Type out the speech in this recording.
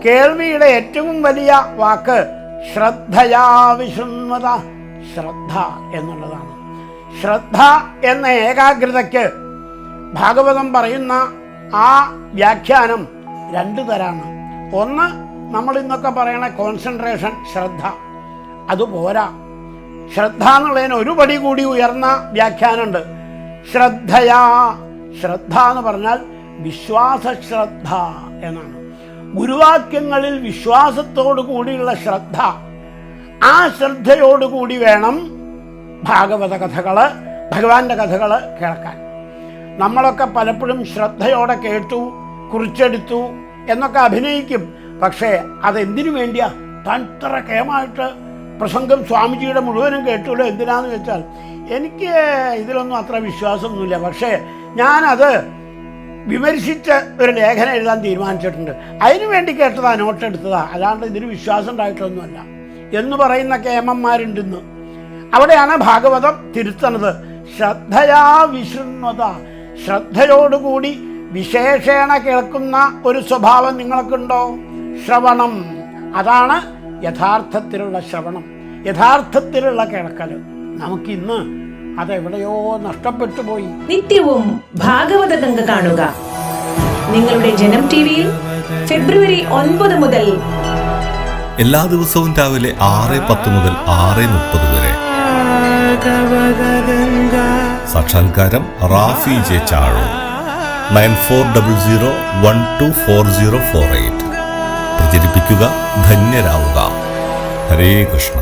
കേൾവിയുടെ ഏറ്റവും വലിയ വാക്ക് ശ്രദ്ധയാ വിശൃണ്വത, ശ്രദ്ധ എന്നുള്ളതാണ്. ശ്രദ്ധ എന്ന ഏകാഗ്രതയ്ക്ക് ഭാഗവതം പറയുന്ന ആ വ്യാഖ്യാനം 2 തരാണ്. ഒന്ന്, നമ്മൾ ഇന്നൊക്കെ പറയണ കോൺസെൻട്രേഷൻ, ശ്രദ്ധ. അതുപോരാ, ശ്രദ്ധ എന്നുള്ളതിന് ഒരു പടി കൂടി ഉയർന്ന വ്യാഖ്യാനമുണ്ട്. ശ്രദ്ധയാ, ശ്രദ്ധ എന്ന് പറഞ്ഞാൽ വിശ്വാസശ്രദ്ധ എന്നാണ്. ഗുരുവാക്യങ്ങളിൽ വിശ്വാസത്തോടു കൂടിയുള്ള ശ്രദ്ധ. ആ ശ്രദ്ധയോടുകൂടി വേണം ഭാഗവത കഥകള്, ഭഗവാന്റെ കഥകള് കേൾക്കാൻ. നമ്മളൊക്കെ പലപ്പോഴും ശ്രദ്ധയോടെ കേട്ടു, കുറിച്ചെടുത്തു എന്നൊക്കെ അഭിനയിക്കും. പക്ഷേ അതെന്തിനു വേണ്ടിയാ? തത്ര കേമായിട്ട് പ്രസംഗം സ്വാമിജിയുടെ മുഴുവനും കേട്ടുള്ളൂ. എന്തിനാന്ന് വെച്ചാൽ എനിക്ക് ഇതിലൊന്നും അത്ര വിശ്വാസമൊന്നുമില്ല, പക്ഷേ ഞാനത് വിമർശിച്ച് ഒരു ലേഖനം എഴുതാൻ തീരുമാനിച്ചിട്ടുണ്ട്, അതിനു വേണ്ടി കേട്ടതാ, നോട്ടെടുത്തതാ, അല്ലാണ്ട് ഇതിന് വിശ്വാസം ഉണ്ടായിട്ടൊന്നുമല്ല എന്ന് പറയുന്ന കേമന്മാരുണ്ടെന്ന്. അവിടെയാണ് ഭാഗവതം തിരുത്തണത്. ശ്രദ്ധയാ വിശൃണ്വത, ശ്രദ്ധയോടുകൂടി വിശേഷേണ കേൾക്കുന്ന ഒരു സ്വഭാവം നിങ്ങൾക്കുണ്ടോ? ശ്രവണം, അതാണ് യഥാർത്ഥത്തിലുള്ള ശ്രവണം, യഥാർത്ഥത്തിലുള്ള കേൾക്കല്. നമുക്കിന്ന് അതെവിടെയോ നഷ്ടപ്പെട്ടു പോയി. നിത്യവും ഭാഗവത ഗംഗ കാണുക നിങ്ങളുടെ ജനം ടിവിയിൽ ഫെബ്രുവരി 9 മുതൽ. എല്ലാ ദിവസവും രാവിലെ 6:10 മുതൽ 6:30 വരെ. സാക്ഷാത്കാരം റാഫി ജെ ചാഴൂർ, 9400124048. പ്രചരിപ്പിക്കുക, ധന്യരാവുക. ഹരേ കൃഷ്ണ.